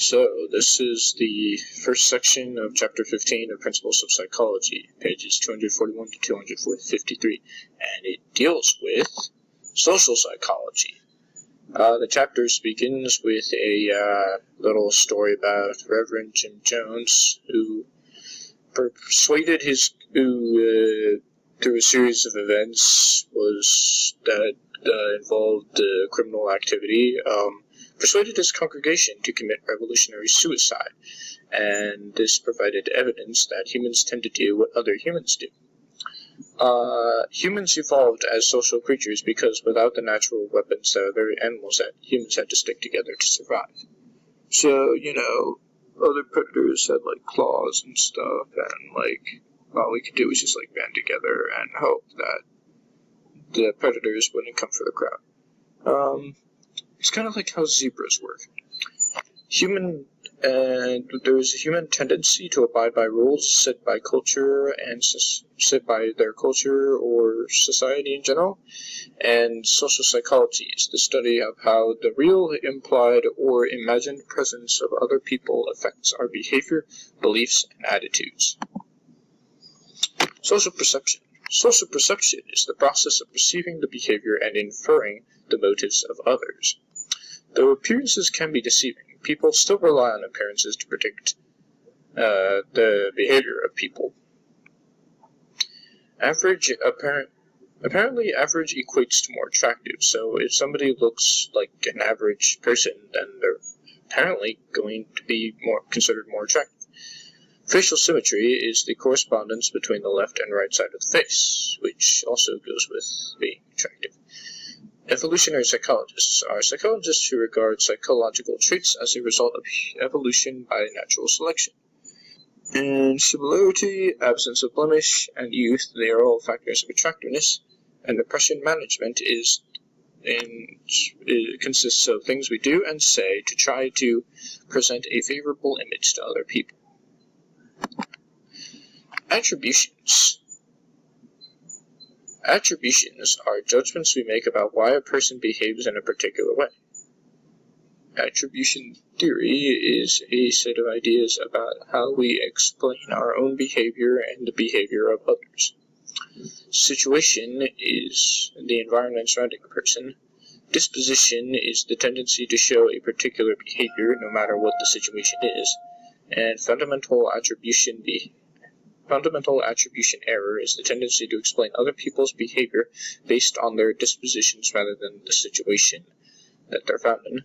So, this is the first section of Chapter 15 of Principles of Psychology, pages 241 to 253, and it deals with social psychology. The chapter begins with a little story about Reverend Jim Jones, who through a series of events that involved criminal activity, persuaded his congregation to commit revolutionary suicide, and this provided evidence that humans tend to do what other humans do. Humans evolved as social creatures because without the natural weapons that other animals had, humans had to stick together to survive. So, other predators had, claws and stuff, and, all we could do was just, band together and hope that the predators wouldn't come for the crowd. It's kind of like how zebras work. There's a human tendency to abide by rules set by culture and set by their culture or society in general, and social psychology is the study of how the real, implied, or imagined presence of other people affects our behavior, beliefs, and attitudes. Social perception. Social perception is the process of perceiving the behavior and inferring the motives of others. Though appearances can be deceiving, people still rely on appearances to predict the behavior of people. Apparently average equates to more attractive, so if somebody looks like an average person, then they're apparently going to be considered more attractive. Facial symmetry is the correspondence between the left and right side of the face, which also goes with being attractive. Evolutionary psychologists are psychologists who regard psychological traits as a result of evolution by natural selection. And similarity, absence of blemish, and youth, they are all factors of attractiveness, and impression management consists of things we do and say to try to present a favorable image to other people. Attributions. Attributions are judgments we make about why a person behaves in a particular way. Attribution theory is a set of ideas about how we explain our own behavior and the behavior of others. Situation is the environment surrounding a person. Disposition is the tendency to show a particular behavior no matter what the situation is. And fundamental attribution error is the tendency to explain other people's behavior based on their dispositions rather than the situation that they're found in.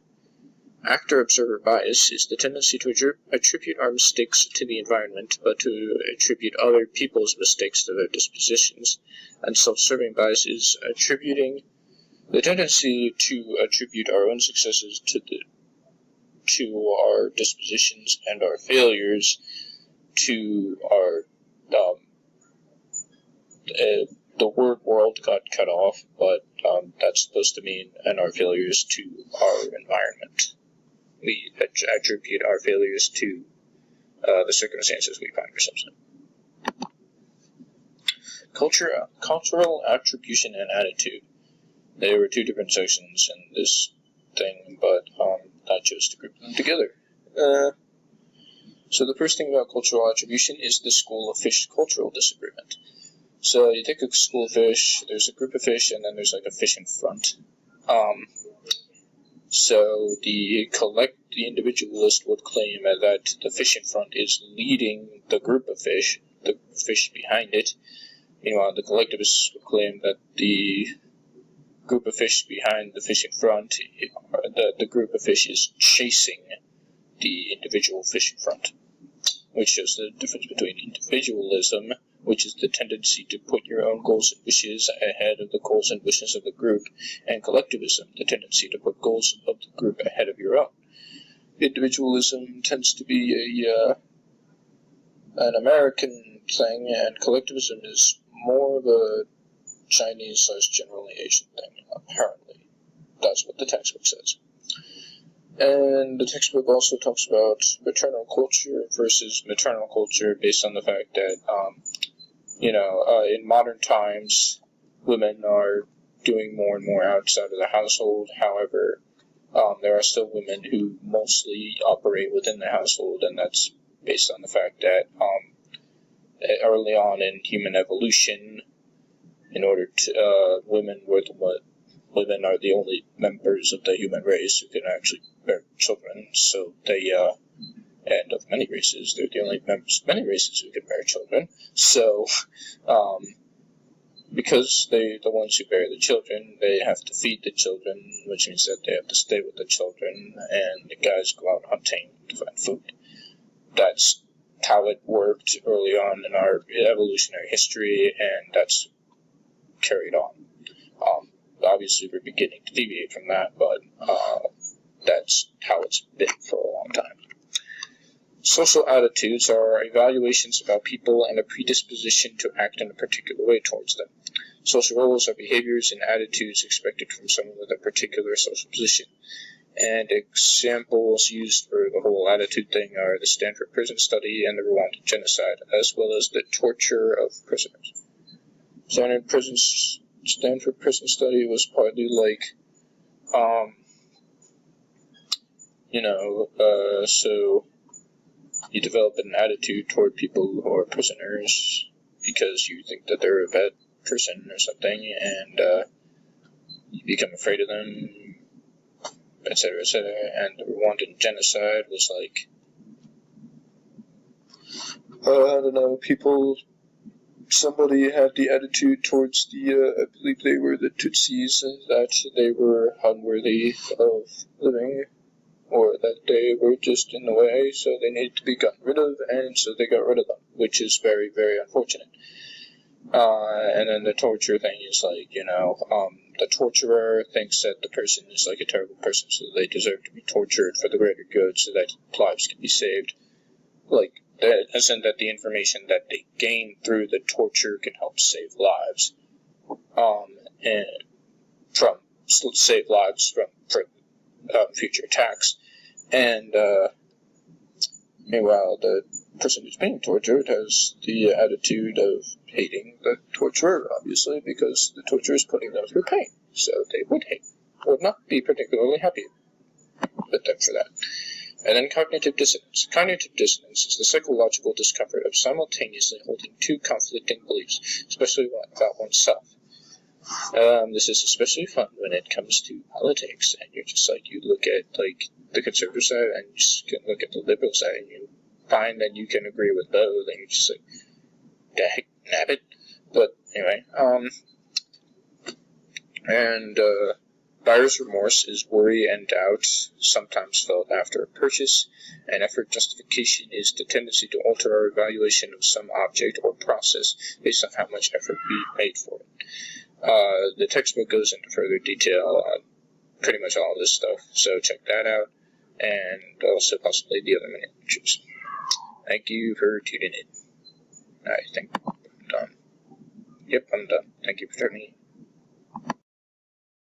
Actor-observer bias is the tendency to attribute our mistakes to the environment, but to attribute other people's mistakes to their dispositions. And self-serving bias is the tendency to attribute our own successes to our dispositions and our failures to our the word world got cut off, but that's supposed to mean, and our failures to our environment. We attribute our failures to the circumstances we find ourselves in. Cultural attribution and attitude. There were two different sections in this thing, but I chose to group them together. So the first thing about cultural attribution is the school of fish cultural disagreement. So you take a school of fish, there's a group of fish, and then there's a fish in front. So the individualist would claim that the fish in front is leading the group of fish, the fish behind it. Meanwhile, the collectivist would claim that the group of fish behind the fish in front, the group of fish is chasing the individual fish in front, which shows the difference between individualism, which is the tendency to put your own goals and wishes ahead of the goals and wishes of the group, and collectivism, the tendency to put goals of the group ahead of your own. Individualism tends to be an American thing, and collectivism is more of a Chinese/generally Asian thing, apparently. That's what the textbook says. And the textbook also talks about maternal culture versus maternal culture based on the fact that, in modern times, women are doing more and more outside of the household. However, There are still women who mostly operate within the household, and that's based on the fact that early on in human evolution, in order to women are the only members of the human race who can actually bear children. So they and of many races, they're the only members of many races who can bear children. So because they're the ones who bear the children, they have to feed the children, which means that they have to stay with the children, and the guys go out hunting to find food. That's how it worked early on in our evolutionary history, and that's carried on. Obviously, we're beginning to deviate from that, but that's how it's been for a long time. Social attitudes are evaluations about people and a predisposition to act in a particular way towards them. Social roles are behaviors and attitudes expected from someone with a particular social position. And examples used for the whole attitude thing are the Stanford prison study and the Rwandan genocide, as well as the torture of prisoners. Stanford prison study was partly like, so you develop an attitude toward people who are prisoners because you think that they're a bad person or something, and you become afraid of them, etc., etc. And the Rwandan genocide was like, somebody had the attitude towards I believe they were the Tutsis, that they were unworthy of living, or that they were just in the way, so they needed to be gotten rid of, and so they got rid of them, which is very, very unfortunate. And then the torture thing is like, the torturer thinks that the person is like a terrible person, so they deserve to be tortured for the greater good so that lives can be saved. Like, as in that the information that they gain through the torture can help save lives. And save lives from future attacks. And meanwhile, the person who's being tortured has the attitude of hating the torturer, obviously, because the torturer is putting them through pain. So they would not be particularly happy with them for that. And then cognitive dissonance. Cognitive dissonance is the psychological discomfort of simultaneously holding two conflicting beliefs, especially about oneself. This is especially fun when it comes to politics, and you're just like, you look at the conservative side, and you just can look at the liberal side, and you find that you can agree with both, and you're just like, nabbit. But anyway, buyer's remorse is worry and doubt, sometimes felt after a purchase, and effort justification is the tendency to alter our evaluation of some object or process based on how much effort we made for it. The textbook goes into further detail on pretty much all this stuff, so check that out, and also possibly the other miniatures. Thank you for tuning in. I think I'm done. Yep, I'm done. Thank you for tuning in.